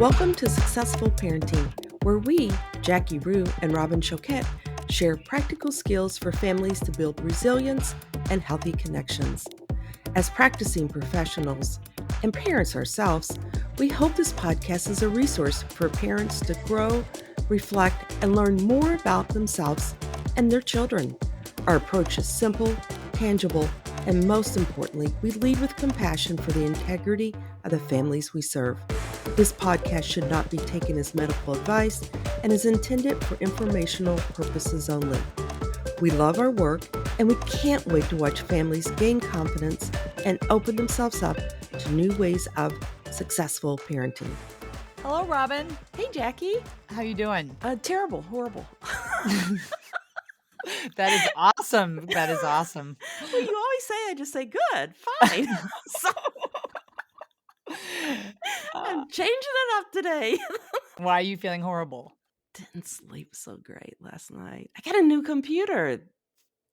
Welcome to Successful Parenting, where we, Jackie Rue and Robin Choquette, share practical skills for families to build resilience and healthy connections. As practicing professionals and parents ourselves, we hope this podcast is a resource for parents to grow, reflect, and learn more about themselves and their children. Our approach is simple, tangible, and most importantly, we lead with compassion for the integrity of the families we serve. This podcast should not be taken as medical advice and is intended for informational purposes only. We love our work and we can't wait to watch families gain confidence and open themselves up to new ways of successful parenting. Hello, Robin. Hey, Jackie. How you doing? Terrible, horrible. That is awesome. That is awesome. Well, you always say, I just say, good, fine. So I'm changing it up today. Why are you feeling horrible? Didn't sleep so great last night. I got a new computer.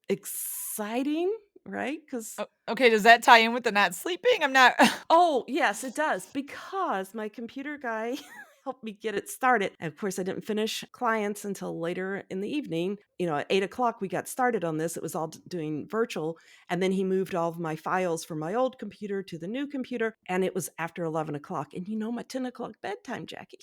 Exciting, right? Because Okay, does that tie in with the not sleeping? I'm not. Oh, yes, it does. Because my computer guy helped me get it started. And of course, I didn't finish clients until later in the evening. At 8:00, we got started on this. It was all doing virtual. And then he moved all of my files from my old computer to the new computer. And it was after 11 o'clock. And my 10 o'clock bedtime, Jackie.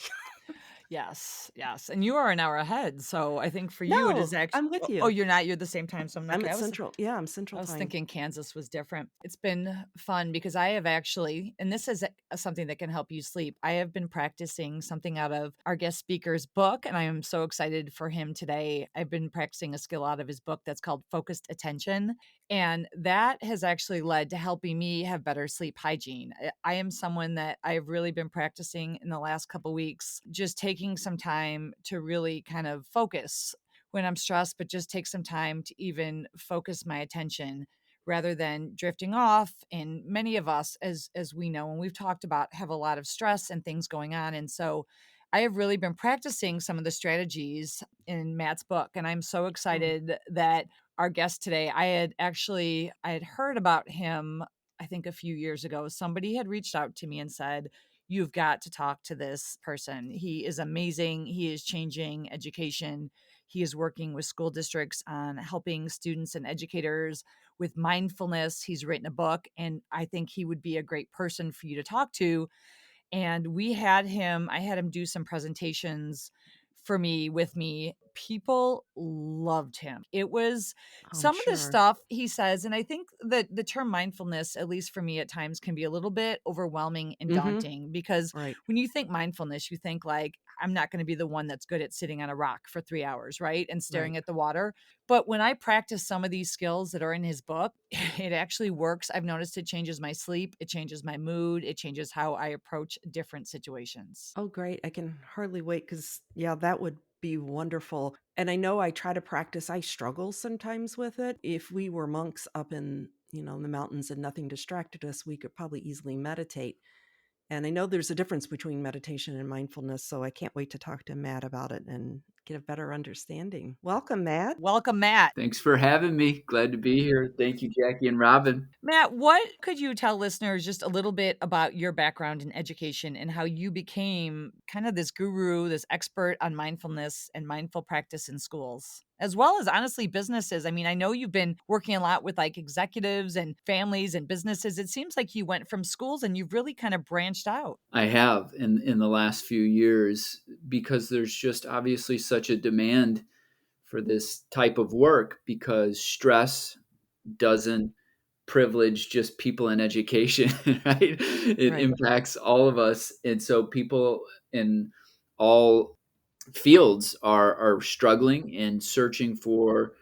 Yes. And you are an hour ahead. So I think for you, it is actually. I'm with you. Oh, you're not. You're the same time. So I'm at Central. Yeah, I'm Central I was time. thinking Kansas was different. It's been fun because I have actually, and this is something that can help you sleep. I have been practicing something out of our guest speaker's book, and I am so excited for him today. I've been practicing a skill out of his book that's called focused attention. And that has actually led to helping me have better sleep hygiene. I am someone that I've really been practicing in the last couple of weeks, just taking some time to really kind of focus when I'm stressed, but just take some time to even focus my attention rather than drifting off. And many of us, as we know, and we've talked about, have a lot of stress and things going on. And so I have really been practicing some of the strategies in Matt's book. And I'm so excited that our guest today, I had heard about him, I think a few years ago. Somebody had reached out to me and said, you've got to talk to this person. He is amazing. He is changing education. He is working with school districts on helping students and educators with mindfulness. He's written a book, and I think he would be a great person for you to talk to. And I had him do some presentations with me. People loved him. It was some of the stuff he says. And I think that the term mindfulness, at least for me at times, can be a little bit overwhelming and daunting because when you think mindfulness, you think like, I'm not going to be the one that's good at sitting on a rock for 3 hours, right? And staring at the water. But when I practice some of these skills that are in his book, it actually works. I've noticed it changes my sleep. It changes my mood. It changes how I approach different situations. Oh, great. I can hardly wait because, yeah, that would be wonderful. And I know I try to practice. I struggle sometimes with it. If we were monks up in, in the mountains and nothing distracted us, we could probably easily meditate. And I know there's a difference between meditation and mindfulness, so I can't wait to talk to Matt about it and get a better understanding. Welcome, Matt. Welcome, Matt. Thanks for having me. Glad to be here. Thank you, Jackie and Robin. Matt, what could you tell listeners just a little bit about your background in education and how you became kind of this guru, this expert on mindfulness and mindful practice in schools, as well as honestly businesses? I mean, I know you've been working a lot with like executives and families and businesses. It seems like you went from schools and you've really kind of branched out. I have in the last few years because there's just obviously such a demand for this type of work because stress doesn't privilege just people in education, right? It impacts all of us. And so people in all fields are struggling and searching for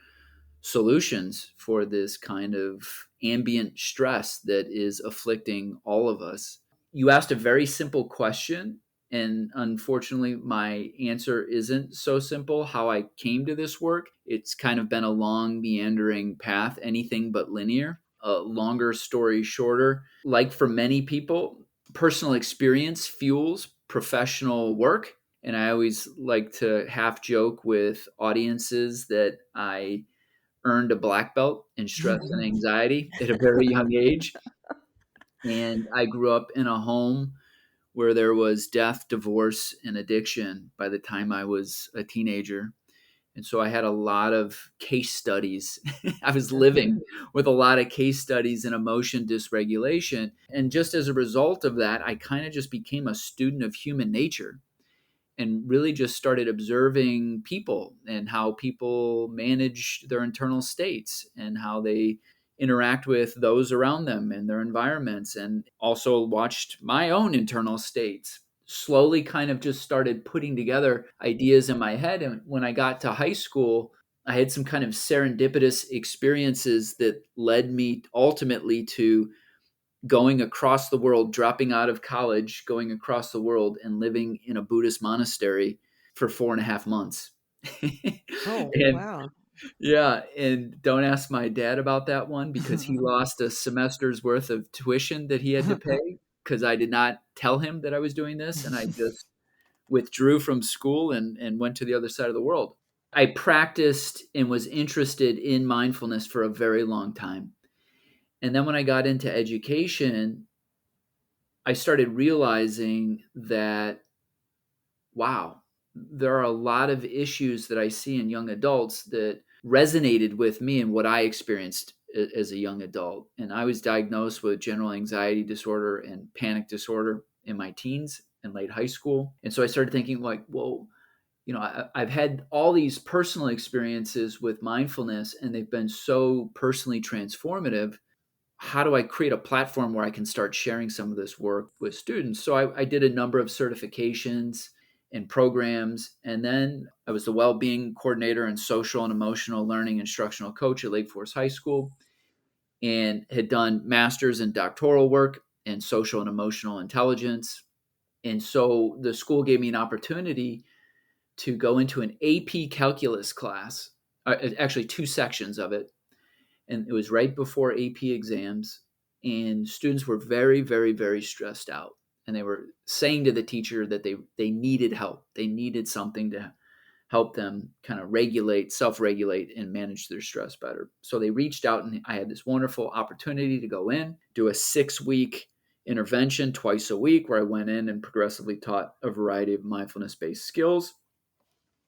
solutions for this kind of ambient stress that is afflicting all of us. You asked a very simple question, and unfortunately, my answer isn't so simple. How I came to this work, it's kind of been a long, meandering path, anything but linear. A longer story shorter, like for many people, personal experience fuels professional work. And I always like to half joke with audiences that I earned a black belt in stress and anxiety at a very young age. And I grew up in a home where there was death, divorce, and addiction by the time I was a teenager. And so I had a lot of case studies. I was living with a lot of case studies in emotion dysregulation. And just as a result of that, I kind of just became a student of human nature and really just started observing people and how people manage their internal states and how they interact with those around them and their environments, and also watched my own internal states. Slowly kind of just started putting together ideas in my head. And when I got to high school, I had some kind of serendipitous experiences that led me ultimately to going across the world, dropping out of college, going across the world and living in a Buddhist monastery for 4.5 months. Oh, And wow. yeah, and don't ask my dad about that one because he lost a semester's worth of tuition that he had to pay because I did not tell him that I was doing this. And I just withdrew from school and went to the other side of the world. I practiced and was interested in mindfulness for a very long time. And then when I got into education, I started realizing that, wow, there are a lot of issues that I see in young adults that resonated with me and what I experienced as a young adult. And I was diagnosed with general anxiety disorder and panic disorder in my teens and late high school. And so I started thinking, like, whoa, I've had all these personal experiences with mindfulness, and they've been so personally transformative. How do I create a platform where I can start sharing some of this work with students? So I did a number of certifications and programs. And then I was the well-being coordinator and social and emotional learning instructional coach at Lake Forest High School, and had done master's and doctoral work in social and emotional intelligence. And so the school gave me an opportunity to go into an AP calculus class, actually two sections of it, and it was right before AP exams, and students were very, very, very stressed out, and they were saying to the teacher that they needed help. They needed something to help them kind of regulate, self-regulate, and manage their stress better. So they reached out, and I had this wonderful opportunity to go in, do a 6-week intervention twice a week, where I went in and progressively taught a variety of mindfulness-based skills.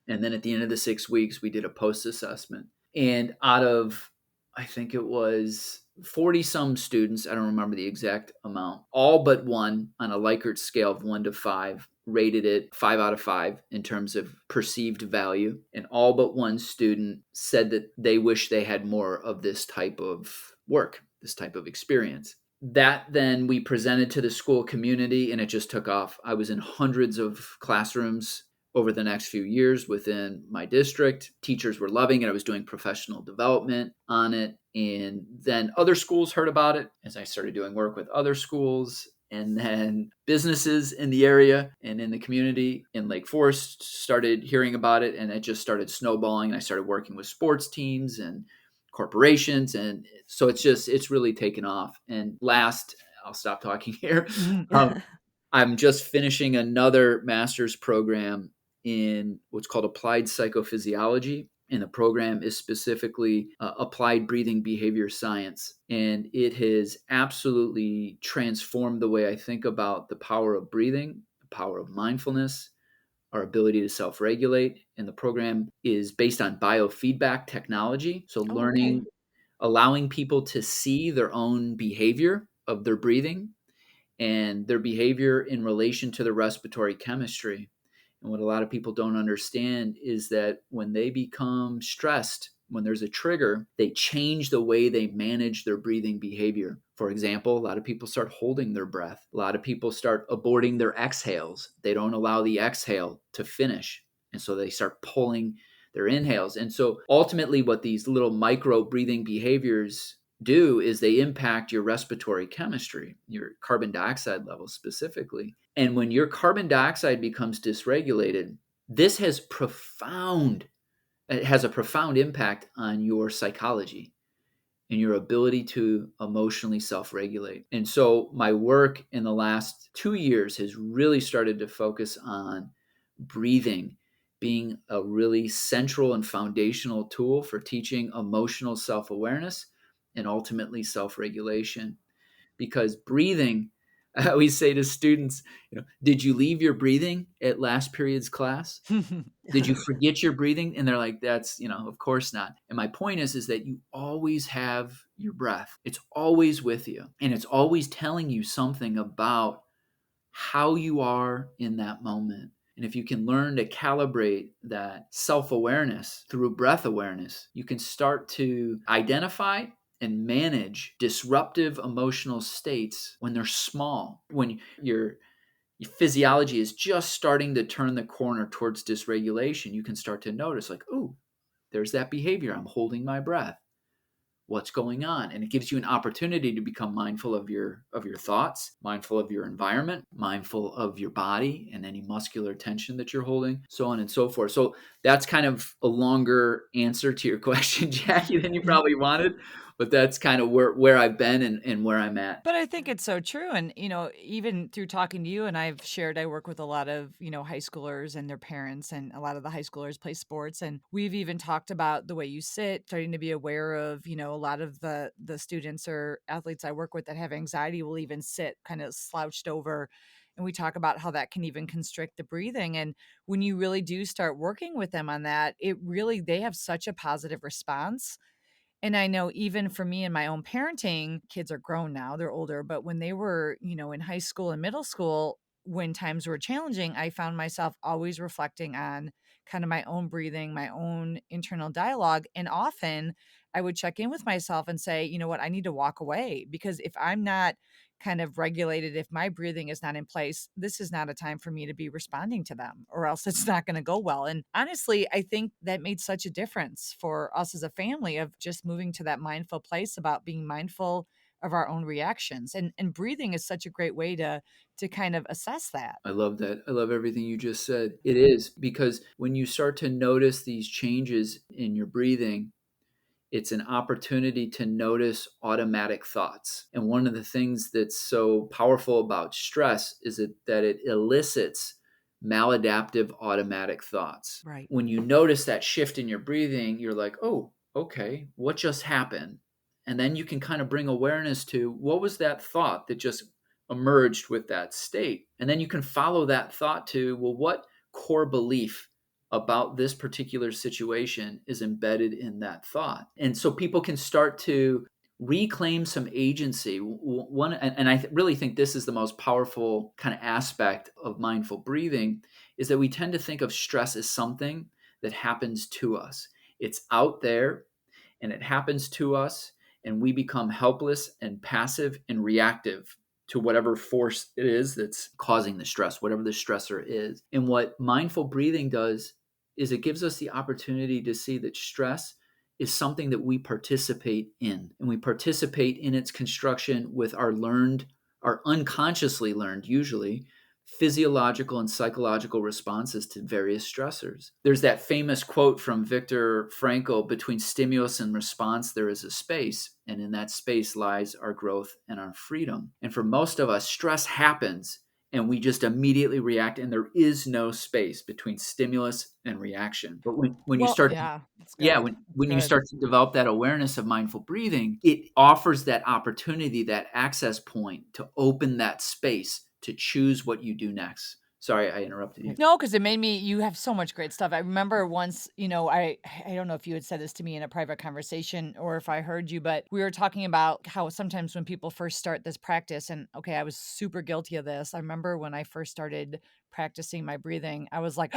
And then at the end of the 6 weeks, we did a post assessment. And out of, I think it was 40 some students, I don't remember the exact amount, all but one on a Likert scale of 1 to 5 rated it 5 out of 5 in terms of perceived value. And all but one student said that they wish they had more of this type of work, this type of experience. That then we presented to the school community, and it just took off. I was in hundreds of classrooms over the next few years within my district. Teachers were loving it. I was doing professional development on it. And then other schools heard about it as I started doing work with other schools. And then businesses in the area and in the community in Lake Forest started hearing about it. And it just started snowballing. I started working with sports teams and corporations. And so it's really taken off. And last, I'll stop talking here. I'm just finishing another master's program in what's called applied psychophysiology. And the program is specifically applied breathing behavior science. And it has absolutely transformed the way I think about the power of breathing, the power of mindfulness, our ability to self regulate. And the program is based on biofeedback technology. So, Oh, okay. learning, allowing people to see their own behavior of their breathing and their behavior in relation to the respiratory chemistry. And what a lot of people don't understand is that when they become stressed, when there's a trigger, they change the way they manage their breathing behavior. For example, a lot of people start holding their breath. A lot of people start aborting their exhales. They don't allow the exhale to finish. And so they start pulling their inhales. And so ultimately, what these little micro breathing behaviors do is they impact your respiratory chemistry, your carbon dioxide levels specifically. And when your carbon dioxide becomes dysregulated, this has a profound impact on your psychology and your ability to emotionally self-regulate. And so my work in the last 2 years has really started to focus on breathing being a really central and foundational tool for teaching emotional self-awareness and ultimately self-regulation. Because breathing, I always say to students, did you leave your breathing at last period's class? Did you forget your breathing? And they're like, that's, of course not. And my point is that you always have your breath. It's always with you. And it's always telling you something about how you are in that moment. And if you can learn to calibrate that self-awareness through breath awareness, you can start to identify and manage disruptive emotional states when they're small, when your physiology is just starting to turn the corner towards dysregulation. You can start to notice like, oh, there's that behavior. I'm holding my breath. What's going on? And it gives you an opportunity to become mindful of your thoughts, mindful of your environment, mindful of your body and any muscular tension that you're holding, so on and so forth. So that's kind of a longer answer to your question, Jackie, than you probably wanted, but that's kind of where I've been and where I'm at. But I think it's so true. And, even through talking to you, and I've shared, I work with a lot of, high schoolers and their parents, and a lot of the high schoolers play sports. And we've even talked about the way you sit, starting to be aware of, a lot of the students or athletes I work with that have anxiety will even sit kind of slouched over. And we talk about how that can even constrict the breathing. And when you really do start working with them on that, they have such a positive response. And I know even for me in my own parenting, kids are grown now, they're older, but when they were, in high school and middle school, when times were challenging, I found myself always reflecting on kind of my own breathing, my own internal dialogue. And often I would check in with myself and say, you know what, I need to walk away, because if I'm not kind of regulated, if my breathing is not in place, this is not a time for me to be responding to them, or else it's not going to go well. And honestly, I think that made such a difference for us as a family of just moving to that mindful place about being mindful of our own reactions. And breathing is such a great way to kind of assess that. I love that. I love everything you just said. It is, because when you start to notice these changes in your breathing, it's an opportunity to notice automatic thoughts. And one of the things that's so powerful about stress is that it elicits maladaptive automatic thoughts. Right. When you notice that shift in your breathing, you're like, oh, okay, what just happened? And then you can kind of bring awareness to what was that thought that just emerged with that state. And then you can follow that thought to, well, what core belief about this particular situation is embedded in that thought. And so people can start to reclaim some agency. And I really think this is the most powerful kind of aspect of mindful breathing, is that we tend to think of stress as something that happens to us. It's out there and it happens to us, and we become helpless and passive and reactive to whatever force it is that's causing the stress, whatever the stressor is. And what mindful breathing does is it gives us the opportunity to see that stress is something that we participate in. And we participate in its construction with our unconsciously learned, usually, physiological and psychological responses to various stressors. There's that famous quote from Viktor Frankl, between stimulus and response, there is a space, and in that space lies our growth and our freedom. And for most of us, stress happens and we just immediately react, and there is no space between stimulus and reaction. But when you start Yeah, that's yeah, good. when you Good. start to develop that awareness of mindful breathing, it offers that opportunity, that access point to open that space to choose what you do next. Sorry, I interrupted you. No, because it made me, you have so much great stuff. I remember once, I don't know if you had said this to me in a private conversation or if I heard you, but we were talking about how sometimes when people first start this practice, and okay, I was super guilty of this. I remember when I first started practicing my breathing, I was like,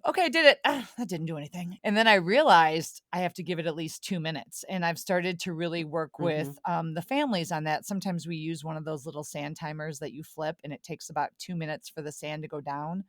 okay, I did it. That didn't do anything. And then I realized I have to give it at least 2 minutes. And I've started to really work with the families on that. Sometimes we use one of those little sand timers that you flip, and it takes about 2 minutes for the sand to go down.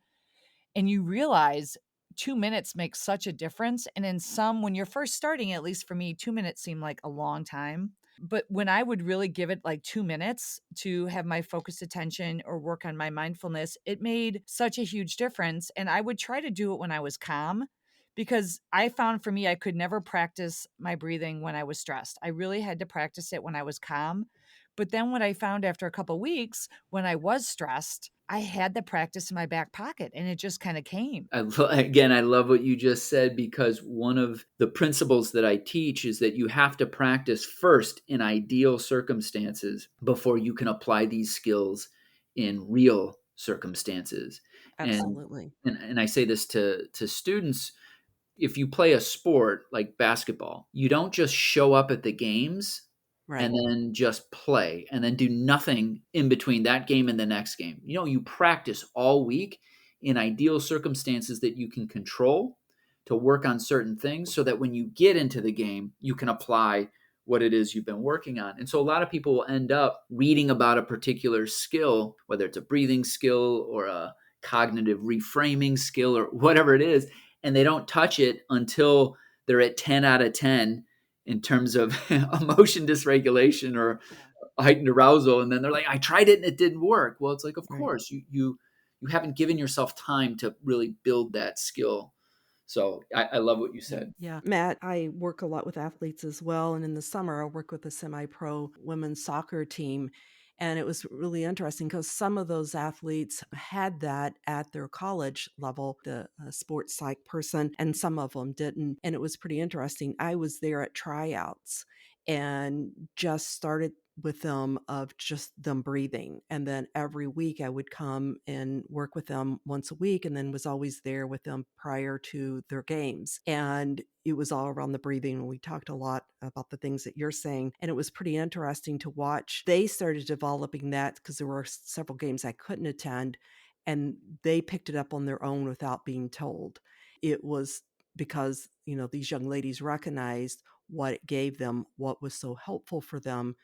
And you realize 2 minutes makes such a difference. And in some, when you're first starting, at least for me, 2 minutes seem like a long time. But when I would really give it like 2 minutes to have my focused attention or work on my mindfulness, it made such a huge difference. And I would try to do it when I was calm, because I found for me, I could never practice my breathing when I was stressed. I really had to practice it when I was calm. But then what I found after a couple weeks, when I was stressed, I had the practice in my back pocket, and it just kind of came. Again, I love what you just said, because one of the principles that I teach is that you have to practice first in ideal circumstances before you can apply these skills in real circumstances. And Absolutely. and I say this to students, if you play a sport like basketball, you don't just show up at the games Right. and then just play and then do nothing in between that game and the next game. You practice all week in ideal circumstances that you can control to work on certain things so that when you get into the game, you can apply what it is you've been working on. And so a lot of people will end up reading about a particular skill, whether it's a breathing skill or a cognitive reframing skill or whatever it is, and they don't touch it until they're at 10 out of 10 in terms of emotion dysregulation or heightened arousal. And then they're like, I tried it and it didn't work. Well, it's like, of Right. course, you haven't given yourself time to really build that skill. So I love what you said. Yeah. Matt, I work a lot with athletes as well. And in the summer, I work with a semi pro women's soccer team. And it was really interesting because some of those athletes had that at their college level, the sports psych person, and some of them didn't. And it was pretty interesting. I was there at tryouts and just started with them of just them breathing. And then every week I would come and work with them once a week and then was always there with them prior to their games. And it was all around the breathing. And we talked a lot about the things that you're saying. And it was pretty interesting to watch. They started developing that because there were several games I couldn't attend and they picked it up on their own without being told. It was because, these young ladies recognized what it gave them, what was so helpful for them,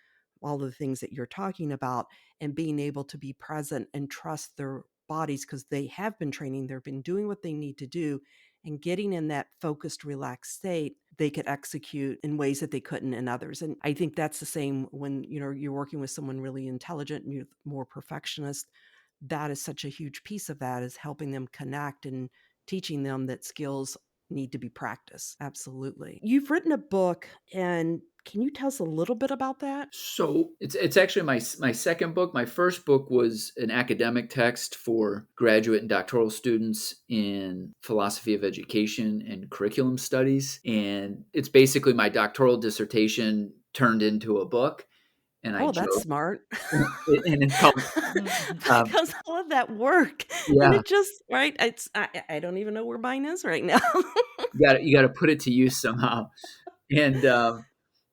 all the things that you're talking about, and being able to be present and trust their bodies because they have been training, they've been doing what they need to do, and getting in that focused, relaxed state, they could execute in ways that they couldn't in others. And I think that's the same when you're working with someone really intelligent and you're more perfectionist. That is such a huge piece of that, is helping them connect and teaching them that skills need to be practiced. Absolutely. You've written a book, and can you tell us a little bit about that? So it's actually my second book. My first book was an academic text for graduate and doctoral students in philosophy of education and curriculum studies, and it's basically my doctoral dissertation turned into a book. And I Oh, that's joke, smart. and it's called um, Because all of that work, and yeah. it just right, I don't even know where mine is right now. You got to put it to use somehow. And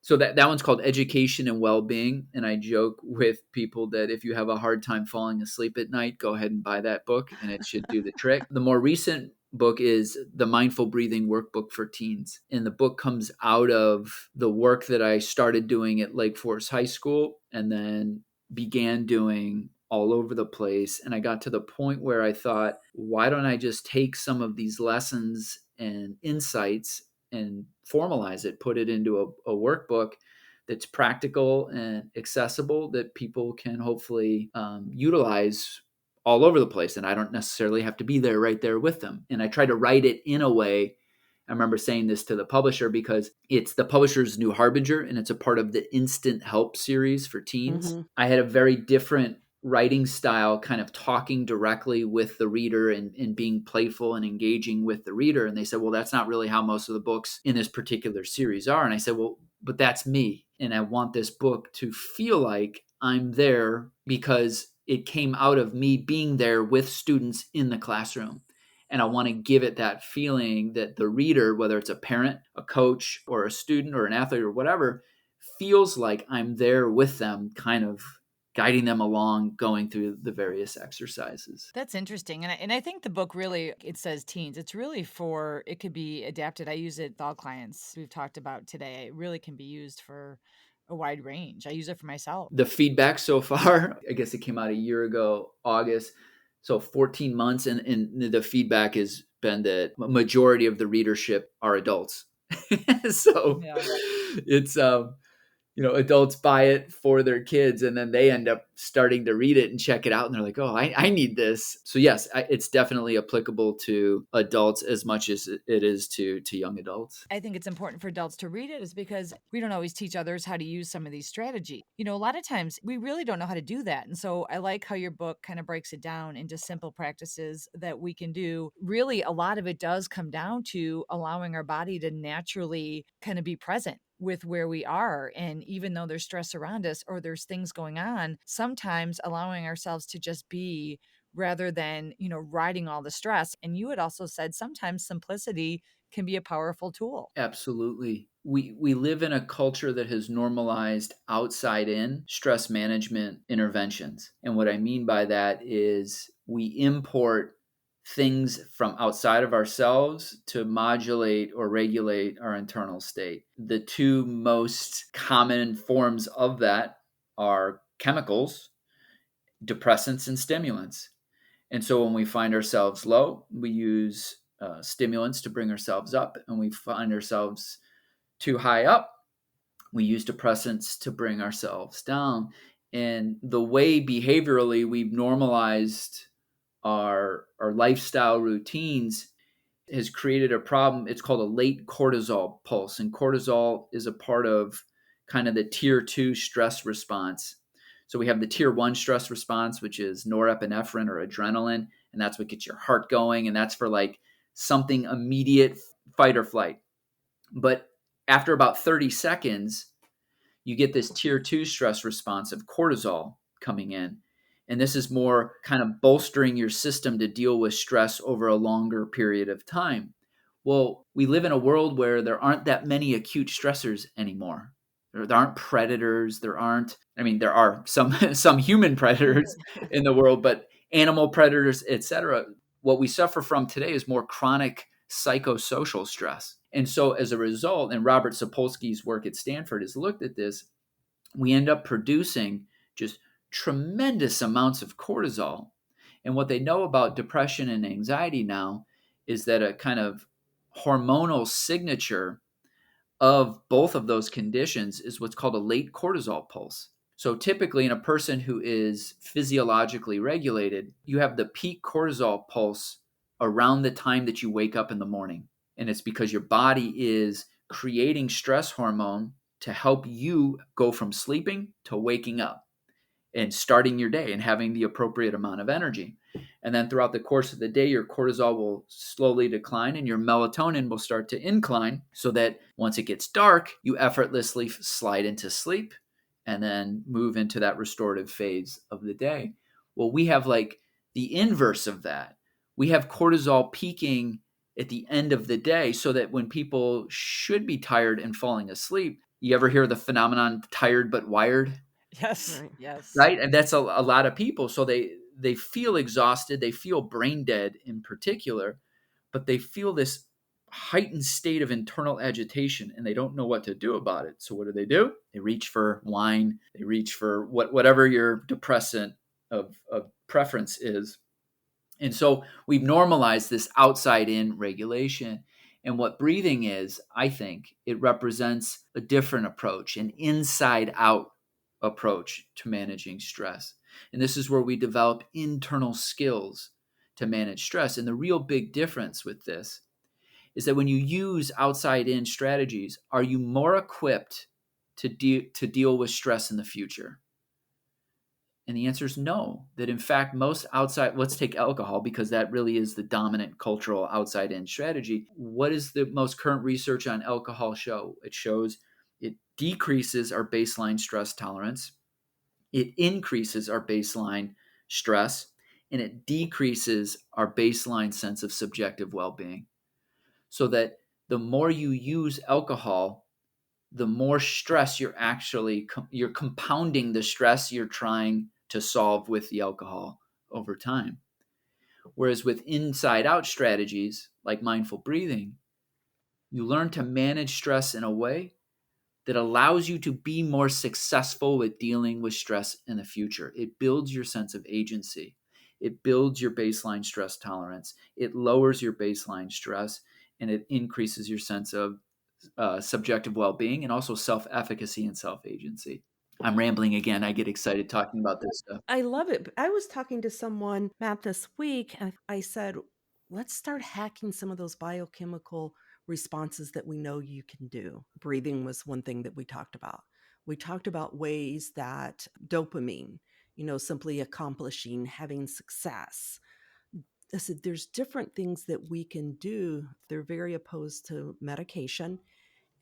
so that one's called Education and Well-Being. And I joke with people that if you have a hard time falling asleep at night, go ahead and buy that book and it should do the trick. The more recent book is the Mindful Breathing Workbook for Teens. And the book comes out of the work that I started doing at Lake Forest High School and then began doing all over the place. And I got to the point where I thought, why don't I just take some of these lessons and insights and formalize it, put it into a workbook that's practical and accessible that people can hopefully utilize all over the place. And I don't necessarily have to be there right there with them. And I try to write it in a way. I remember saying this to the publisher because it's the publisher's new Harbinger and it's a part of the Instant Help series for teens. Mhm. I had a very different writing style, kind of talking directly with the reader and being playful and engaging with the reader. And they said, well, that's not really how most of the books in this particular series are. And I said, well, but that's me. And I want this book to feel like I'm there because it came out of me being there with students in the classroom. And I want to give it that feeling that the reader, whether it's a parent, a coach, or a student, or an athlete, or whatever, feels like I'm there with them, kind of guiding them along, going through the various exercises. That's interesting. And I think the book really, it says teens. It's really it could be adapted. I use it with all clients we've talked about today. It really can be used for a wide range. I use it for myself. The feedback so far, I guess it came out a year ago, August. So 14 months. And the feedback has been that a majority of the readership are adults. So Yeah. it's, adults buy it for their kids and then they end up starting to read it and check it out. And they're like, oh, I need this. So yes, it's definitely applicable to adults as much as it is to young adults. I think it's important for adults to read it is because we don't always teach others how to use some of these strategies. A lot of times we really don't know how to do that. And so I like how your book kind of breaks it down into simple practices that we can do. Really, a lot of it does come down to allowing our body to naturally kind of be present. with where we are. And even though there's stress around us or there's things going on, sometimes allowing ourselves to just be rather than, riding all the stress. And you had also said sometimes simplicity can be a powerful tool. Absolutely. We live in a culture that has normalized outside in stress management interventions. And what I mean by that is we import things from outside of ourselves to modulate or regulate our internal state. The two most common forms of that are chemicals, depressants, and stimulants. And so when we find ourselves low, we use stimulants to bring ourselves up. And we find ourselves too high up, we use depressants to bring ourselves down. And the way behaviorally we've normalized our lifestyle routines has created a problem. It's called a late cortisol pulse. And cortisol is a part of kind of the tier 2 stress response. So we have the tier 1 stress response, which is norepinephrine or adrenaline. And that's what gets your heart going. And that's for like something immediate, fight or flight. But after about 30 seconds, you get this tier 2 stress response of cortisol coming in. And this is more kind of bolstering your system to deal with stress over a longer period of time. Well, we live in a world where there aren't that many acute stressors anymore. There aren't predators. There are some human predators in the world, but animal predators, etc. What we suffer from today is more chronic psychosocial stress. And so as a result, and Robert Sapolsky's work at Stanford has looked at this, we end up producing just tremendous amounts of cortisol. And what they know about depression and anxiety now is that a kind of hormonal signature of both of those conditions is what's called a late cortisol pulse. So typically in a person who is physiologically regulated, you have the peak cortisol pulse around the time that you wake up in the morning. And it's because your body is creating stress hormone to help you go from sleeping to waking up and starting your day and having the appropriate amount of energy. And then throughout the course of the day, your cortisol will slowly decline and your melatonin will start to incline so that once it gets dark, you effortlessly slide into sleep and then move into that restorative phase of the day. Well, we have like the inverse of that. We have cortisol peaking at the end of the day so that when people should be tired and falling asleep, you ever hear the phenomenon tired but wired? Yes. Right. Yes. Right? And that's a lot of people. So they feel exhausted, they feel brain dead in particular, but they feel this heightened state of internal agitation and they don't know what to do about it. So what do? They reach for wine, they reach for whatever your depressant of preference is. And so we've normalized this outside in regulation. And what breathing is, I think, it represents a different approach, an inside out approach to managing stress. And this is where we develop internal skills to manage stress. And the real big difference with this is that when you use outside in strategies, are you more equipped to deal with stress in the future? And the answer is no. That in fact, most outside, let's take alcohol because that really is the dominant cultural outside in strategy. What does the most current research on alcohol show? It shows it decreases our baseline stress tolerance, it increases our baseline stress, and it decreases our baseline sense of subjective well being. So that the more you use alcohol, the more stress you're compounding the stress you're trying to solve with the alcohol over time. Whereas with inside out strategies like mindful breathing, you learn to manage stress in a way that allows you to be more successful with dealing with stress in the future. It builds your sense of agency. It builds your baseline stress tolerance. It lowers your baseline stress and it increases your sense of subjective well-being and also self-efficacy and self-agency. I'm rambling again. I get excited talking about this stuff. I love it. I was talking to someone, Matt, this week, and I said, let's start hacking some of those biochemical responses that we know you can do. Breathing was one thing that we talked about. We talked about ways that dopamine, simply accomplishing, having success. I said, there's different things that we can do. They're very opposed to medication.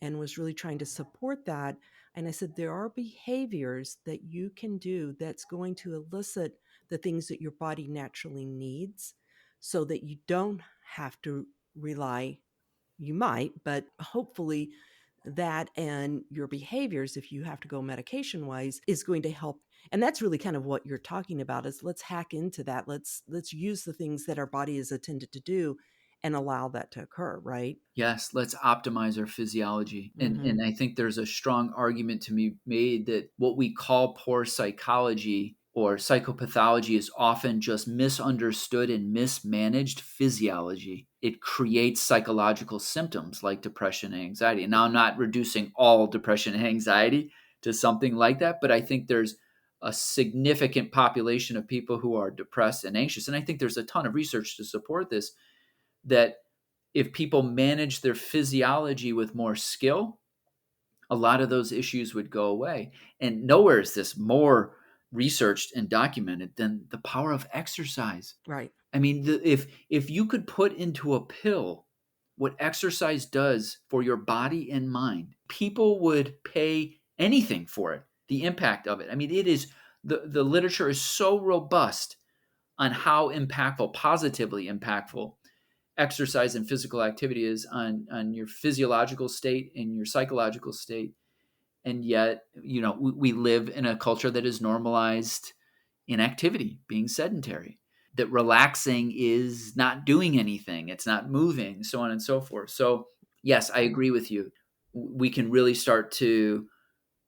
and was really trying to support that. And I said, there are behaviors that you can do that's going to elicit the things that your body naturally needs so that you don't have to rely. You might, but hopefully that and your behaviors, if you have to go medication wise, is going to help. And that's really kind of what you're talking about, is let's hack into that. Let's use the things that our body is intended to do and allow that to occur, right? Yes, let's optimize our physiology. And I think there's a strong argument to be made that what we call poor psychology or psychopathology is often just misunderstood and mismanaged physiology. It creates psychological symptoms like depression and anxiety. And now I'm not reducing all depression and anxiety to something like that, but I think there's a significant population of people who are depressed and anxious. And I think there's a ton of research to support this, that if people manage their physiology with more skill, a lot of those issues would go away. And nowhere is this more researched and documented than the power of exercise. Right. I mean, if you could put into a pill what exercise does for your body and mind, people would pay anything for it, the impact of it. I mean, it is the literature is so robust on how impactful, positively impactful exercise and physical activity is on your physiological state and your psychological state. And yet, we live in a culture that is normalized inactivity, being sedentary, that relaxing is not doing anything, it's not moving, so on and so forth. So yes, I agree with you. We can really start to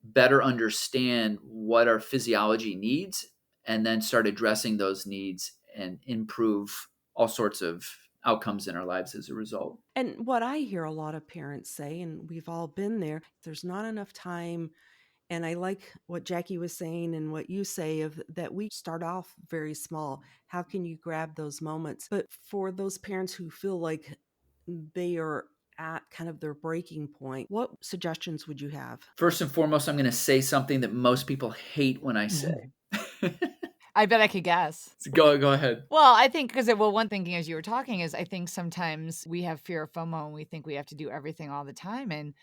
better understand what our physiology needs and then start addressing those needs and improve all sorts of outcomes in our lives as a result. And what I hear a lot of parents say, and we've all been there, there's not enough time. And I like what Jackie was saying and what you say of that we start off very small. How can you grab those moments? But for those parents who feel like they are at kind of their breaking point, what suggestions would you have? First and foremost, I'm going to say something that most people hate when I say. I bet I could guess. So go ahead. Well, I think one thinking as you were talking is I think sometimes we have fear of FOMO and we think we have to do everything all the time. And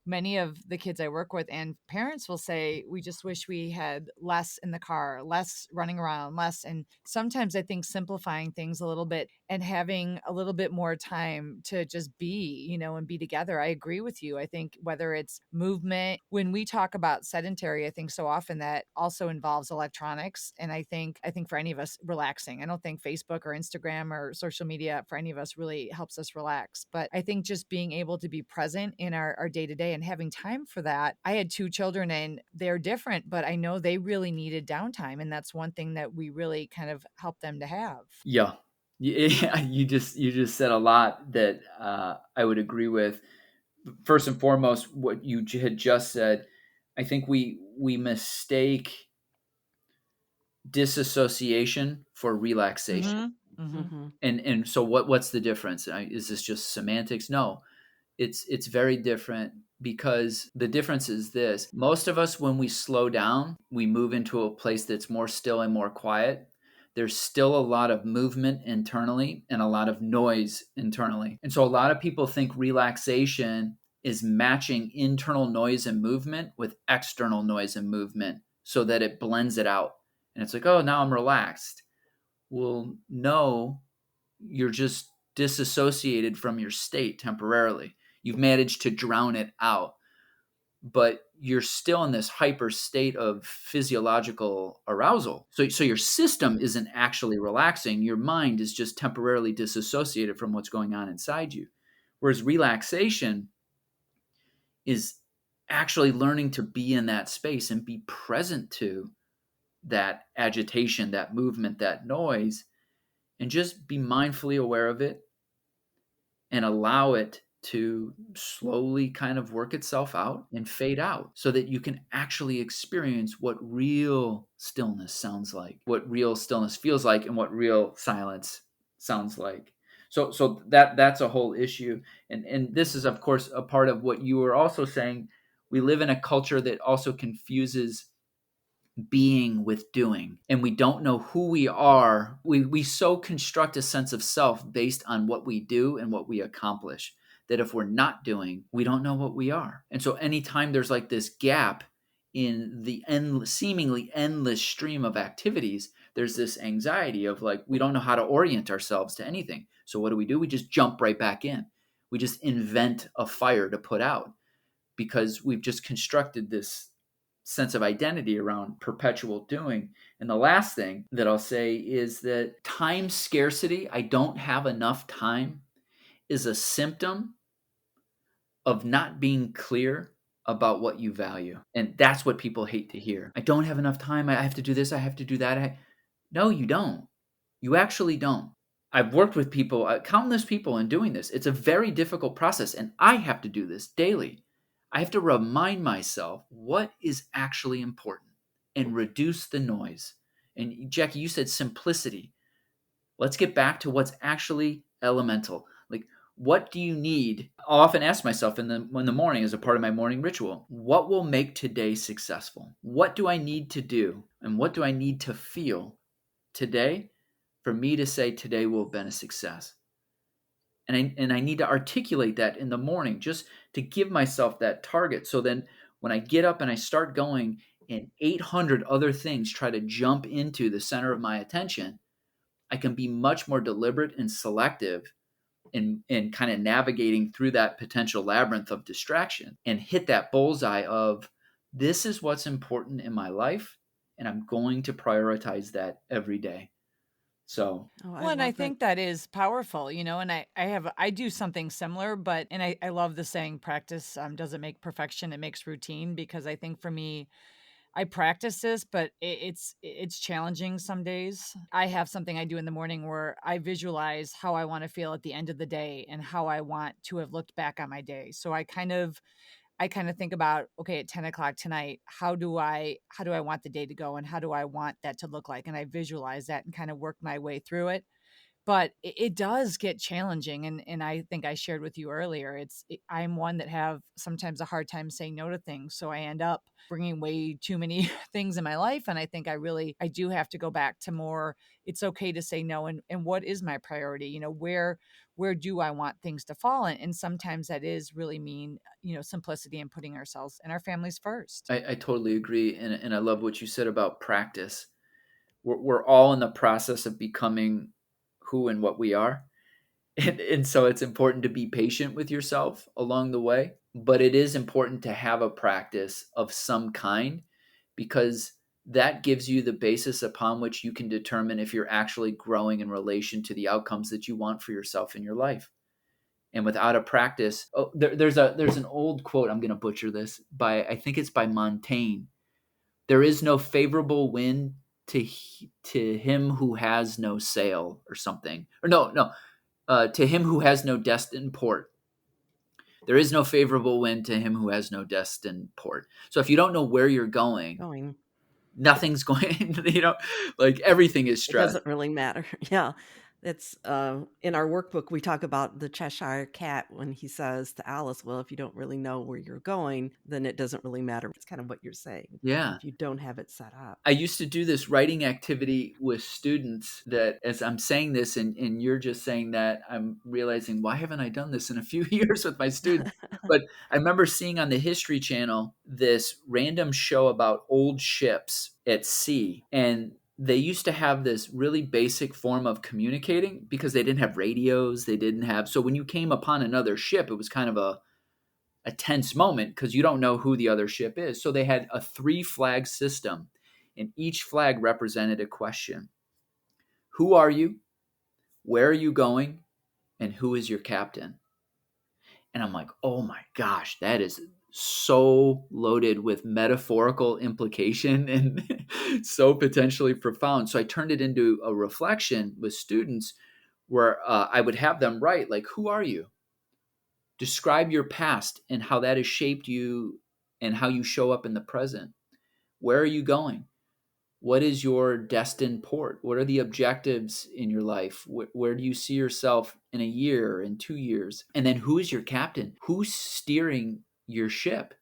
many of the kids I work with and parents will say, we just wish we had less in the car, less running around, less. And sometimes I think simplifying things a little bit and having a little bit more time to just be, and be together. I agree with you. I think whether it's movement, when we talk about sedentary, I think so often that also involves electronics. And I think for any of us relaxing, I don't think Facebook or Instagram or social media for any of us really helps us relax. But I think just being able to be present in our day-to-day and having time for that. I had 2 children and they're different, but I know they really needed downtime. And that's one thing that we really kind of helped them to have. Yeah. You just said a lot that I would agree with. First and foremost, what you had just said, I think we mistake disassociation for relaxation. Mm-hmm. Mm-hmm. And so what's the difference? Is this just semantics? No, it's very different, because the difference is this. Most of us, when we slow down, we move into a place that's more still and more quiet. There's still a lot of movement internally and a lot of noise internally. And so a lot of people think relaxation is matching internal noise and movement with external noise and movement so that it blends it out. And it's like, oh, now I'm relaxed. Well, no, you're just disassociated from your state temporarily. You've managed to drown it out, but you're still in this hyper state of physiological arousal. So your system isn't actually relaxing. Your mind is just temporarily disassociated from what's going on inside you. Whereas relaxation is actually learning to be in that space and be present to that agitation, that movement, that noise, and just be mindfully aware of it and allow it to slowly kind of work itself out and fade out so that you can actually experience what real stillness sounds like, what real stillness feels like, and what real silence sounds like. So that's a whole issue. And this is, of course, a part of what you were also saying. We live in a culture that also confuses being with doing, and we don't know who we are. We so construct a sense of self based on what we do and what we accomplish that if we're not doing, we don't know what we are. And so anytime there's like this gap in the seemingly endless stream of activities, there's this anxiety of like, we don't know how to orient ourselves to anything. So what do? We just jump right back in. We just invent a fire to put out because we've just constructed this sense of identity around perpetual doing. And the last thing that I'll say is that time scarcity, I don't have enough time, is a symptom of not being clear about what you value. And that's what people hate to hear. I don't have enough time. I have to do this. I have to do that. No, you don't. You actually don't. I've worked with people, countless people in doing this. It's a very difficult process, and I have to do this daily. I have to remind myself what is actually important and reduce the noise. And Jackie, you said simplicity. Let's get back to what's actually elemental. Like, what do you need? I'll often ask myself in the morning as a part of my morning ritual, what will make today successful? What do I need to do? And what do I need to feel today for me to say today will have been a success? And I need to articulate that in the morning just to give myself that target. So then when I get up and I start going and 800 other things try to jump into the center of my attention, I can be much more deliberate and selective in kind of navigating through that potential labyrinth of distraction and hit that bullseye of this is what's important in my life, and I'm going to prioritize that every day. So, Oh, I Well, and I love that. think that is powerful, and I do something similar, but and I love the saying practice doesn't make perfection, it makes routine, because I think for me, I practice this, but it's challenging some days. I have something I do in the morning where I visualize how I want to feel at the end of the day and how I want to have looked back on my day. So I kind of think about, okay, at 10 o'clock tonight, how do I want the day to go and how do I want that to look like? And I visualize that and kind of work my way through it. But it does get challenging, and I think I shared with you earlier, I'm one that have sometimes a hard time saying no to things, so I end up bringing way too many things in my life, and I think I do have to go back to more, it's okay to say no, and what is my priority? Where do I want things to fall in? And sometimes that is really mean, simplicity and putting ourselves and our families first. I totally agree. And I love what you said about practice. We're all in the process of becoming who and what we are. And so it's important to be patient with yourself along the way, but it is important to have a practice of some kind because that gives you the basis upon which you can determine if you're actually growing in relation to the outcomes that you want for yourself in your life. And without a practice, there's an old quote, I'm going to butcher this, by I think it's by Montaigne. There is no favorable wind to him who has no sail, or something. Or no, to him who has no destined port. There is no favorable wind to him who has no destined port. So if you don't know where you're going, Going. nothing's going, like everything is It stress. doesn't really matter. Yeah. It's in our workbook, we talk about the Cheshire Cat when he says to Alice, well, if you don't really know where you're going, then it doesn't really matter. It's kind of what you're saying. Yeah. If you don't have it set up. I used to do this writing activity with students that as I'm saying this and you're just saying that, I'm realizing, why haven't I done this in a few years with my students? But I remember seeing on the History Channel this random show about old ships at sea. And they used to have this really basic form of communicating because they didn't have radios. So when you came upon another ship, it was kind of a tense moment because you don't know who the other ship is. So they had a 3-flag system, and each flag represented a question. Who are you? Where are you going? And who is your captain? And I'm like, oh my gosh, that is so loaded with metaphorical implication and so potentially profound. So I turned it into a reflection with students where I would have them write, like, who are you? Describe your past and how that has shaped you and how you show up in the present. Where are you going? What is your destined port? What are the objectives in your life? Where do you see yourself in a year, in 2 years? And then who is your captain? Who's steering your ship?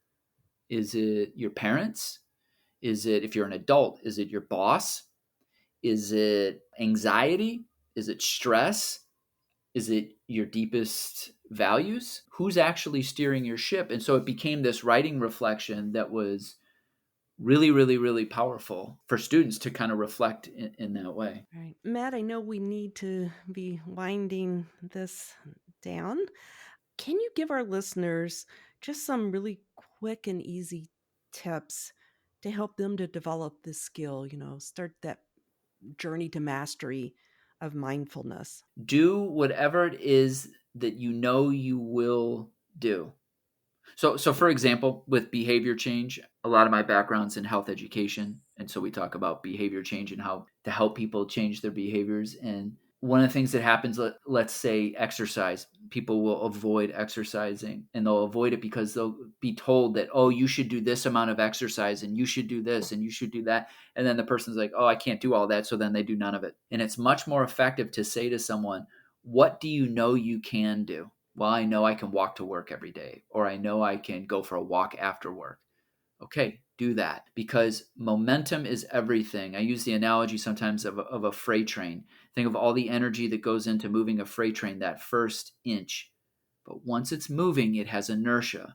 Is it your parents? Is it, if you're an adult, is it your boss? Is it anxiety? Is it stress? Is it your deepest values? Who's actually steering your ship? And so it became this writing reflection that was really, really, really powerful for students to kind of reflect in that way. Right. Matt, I know we need to be winding this down. Can you give our listeners just some really quick and easy tips to help them to develop this skill, start that journey to mastery of mindfulness? Do whatever it is that you know you will do. So for example, with behavior change, a lot of my background's in health education, and so we talk about behavior change and how to help people change their behaviors. And one of the things that happens, let's say exercise, people will avoid exercising, and they'll avoid it because they'll be told that, oh, you should do this amount of exercise and you should do this and you should do that. And then the person's like, oh, I can't do all that. So then they do none of it. And it's much more effective to say to someone, what do you know you can do? Well, I know I can walk to work every day, or I know I can go for a walk after work. Okay, do that, because momentum is everything. I use the analogy sometimes of a freight train. Think of all the energy that goes into moving a freight train, that first inch. But once it's moving, it has inertia,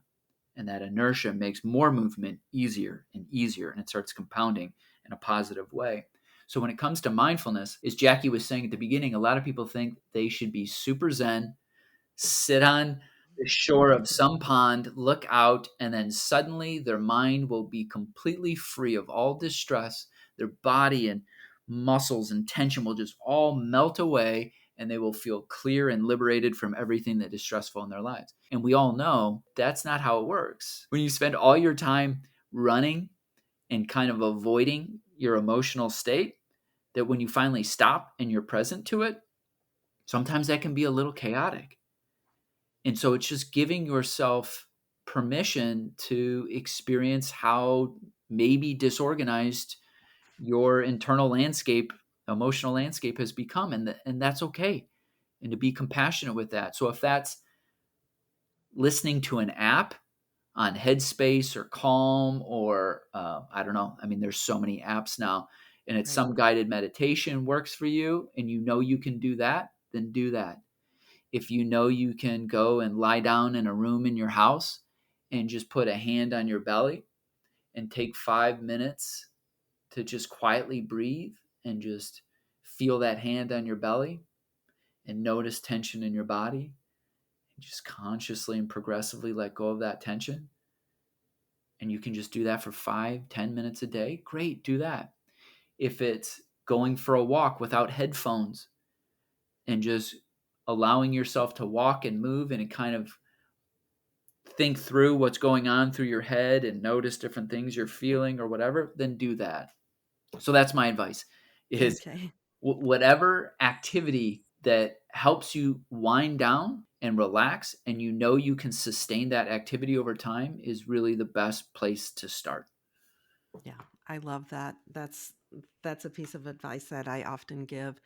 and that inertia makes more movement easier and easier, and it starts compounding in a positive way. So when it comes to mindfulness, as Jackie was saying at the beginning, a lot of people think they should be super zen, sit on the shore of some pond, look out, and then suddenly their mind will be completely free of all distress. Their body and muscles and tension will just all melt away, and they will feel clear and liberated from everything that is stressful in their lives. And we all know that's not how it works. When you spend all your time running and kind of avoiding your emotional state, that when you finally stop and you're present to it, sometimes that can be a little chaotic. And so it's just giving yourself permission to experience how maybe disorganized your internal landscape, emotional landscape has become. And that's okay. And to be compassionate with that. So if that's listening to an app on Headspace or Calm or I don't know, I mean, there's so many apps now, and it's Right. some guided meditation works for you and you know you can do that, then do that. If you know you can go and lie down in a room in your house and just put a hand on your belly and take 5 minutes to just quietly breathe and just feel that hand on your belly and notice tension in your body, and just consciously and progressively let go of that tension. And you can just do that for 5, 10 minutes a day. Great, do that. If it's going for a walk without headphones and just allowing yourself to walk and move and kind of think through what's going on through your head and notice different things you're feeling or whatever, then do that. So that's my advice is Okay. whatever activity that helps you wind down and relax and you know you can sustain that activity over time is really the best place to start. Yeah, I love that. That's a piece of advice that I often give.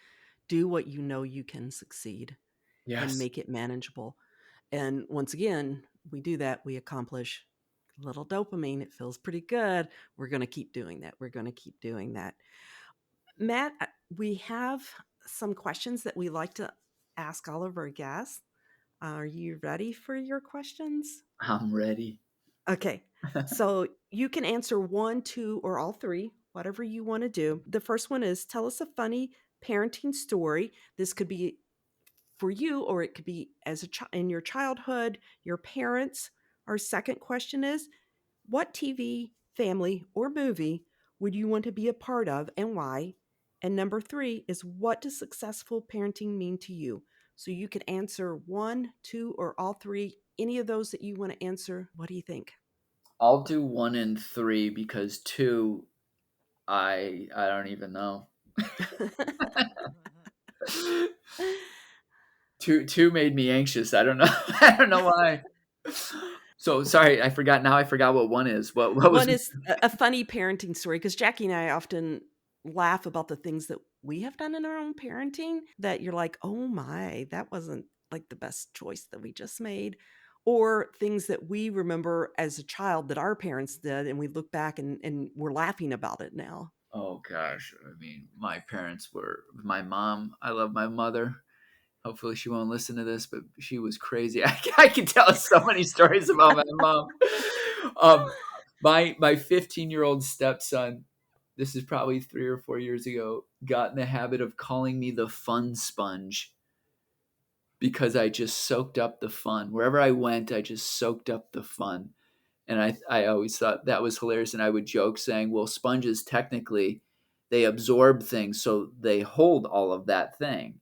Do what you know you can succeed and Yes. make it manageable. And once again, we do that, we accomplish a little dopamine. It feels pretty good. We're going to keep doing that. We're going to keep doing that. Matt, we have some questions that we like to ask all of our guests. Are you ready for your questions? I'm ready. Okay. So you can answer one, two, or all three, whatever you want to do. The first one is tell us a funny parenting story. This could be for you, or it could be as a in your childhood, your parents. Our second question is what TV, family, or movie would you want to be a part of and why? And number three is what does successful parenting mean to you? So you can answer one, two, or all three. Any of those that you want to answer. What do you think? I'll do 1 and 3 because 2, I don't even know. Two made me anxious. I don't know. I don't know why. So sorry, I forgot. Now I forgot what 1 is. What was? One is a funny parenting story because Jackie and I often laugh about the things that we have done in our own parenting that you're like, oh my, that wasn't like the best choice that we just made. Or things that we remember as a child that our parents did, and we look back and we're laughing about it now. Oh gosh, I mean, my parents were my mom. I love my mother, Hopefully she won't listen to this, but she was crazy. I can tell so many stories about my mom. My 15-year-old stepson, this is probably 3 or 4 years ago, got in the habit of calling me the fun sponge because I just soaked up the fun. Wherever I went, I just soaked up the fun. And I always thought that was hilarious. And I would joke saying, well, sponges technically, they absorb things, so they hold all of that thing.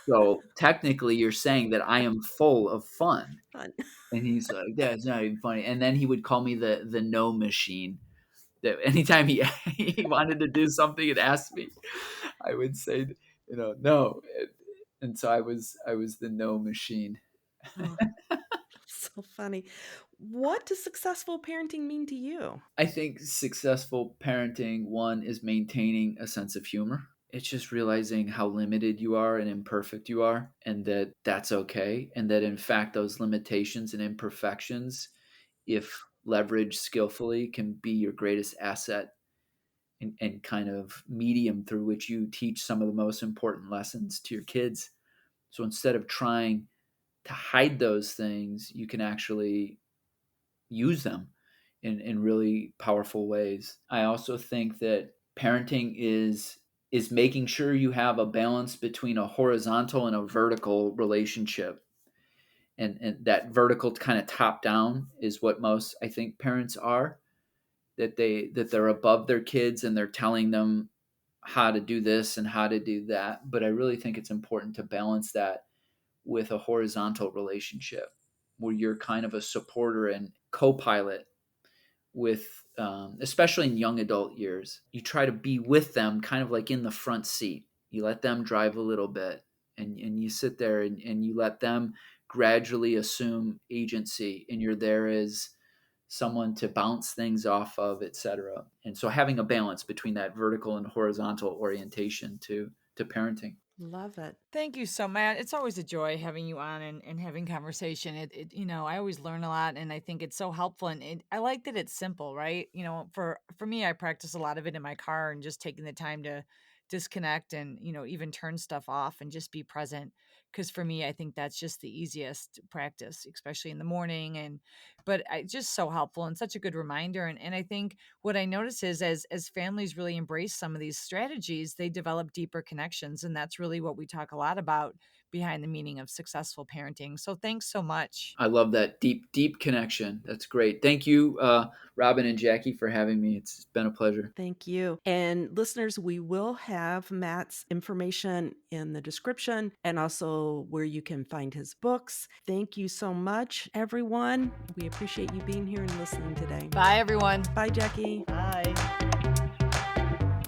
So technically, you're saying that I am full of fun. Fun. And he's like, that's not even funny. And then he would call me the no machine. That anytime he wanted to do something and asked me, I would say, no. And so I was the no machine. Oh, so funny. What does successful parenting mean to you? I think successful parenting, one, is maintaining a sense of humor. It's just realizing how limited you are and imperfect you are, and that that's okay. And that, in fact, those limitations and imperfections, if leveraged skillfully, can be your greatest asset and kind of medium through which you teach some of the most important lessons to your kids. So instead of trying to hide those things, you can actually use them in really powerful ways. I also think that parenting is making sure you have a balance between a horizontal and a vertical relationship. And that vertical kind of top down is what most, I think, parents are, that they're above their kids and they're telling them how to do this and how to do that. But I really think it's important to balance that with a horizontal relationship where you're kind of a supporter and co-pilot with, especially in young adult years. You try to be with them kind of like in the front seat. You let them drive a little bit, and you sit there and you let them gradually assume agency, and you're there as someone to bounce things off of, etc. And so having a balance between that vertical and horizontal orientation to parenting. Love it. Thank you so much. It's always a joy having you on and having conversation. I always learn a lot, and I think it's so helpful. And I like that it's simple, right? For me, I practice a lot of it in my car and just taking the time to disconnect and, even turn stuff off and just be present. Because for me, I think that's just the easiest practice, especially in the morning. But just so helpful and such a good reminder. And I think what I notice is as families really embrace some of these strategies, they develop deeper connections. And that's really what we talk a lot about behind the meaning of successful parenting. So thanks so much. I love that deep connection. That's great. Thank you, Robin and Jackie, for having me. It's been a pleasure. Thank you. And listeners, we will have Matt's information in the description and also where you can find his books. Thank you so much, everyone. We appreciate you being here and listening today. Bye, everyone. Bye, Jackie. Bye.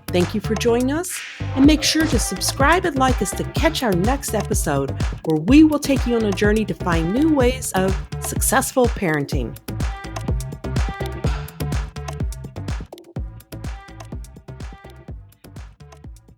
Thank you for joining us, and make sure to subscribe and like us to catch our next episode, where we will take you on a journey to find new ways of successful parenting.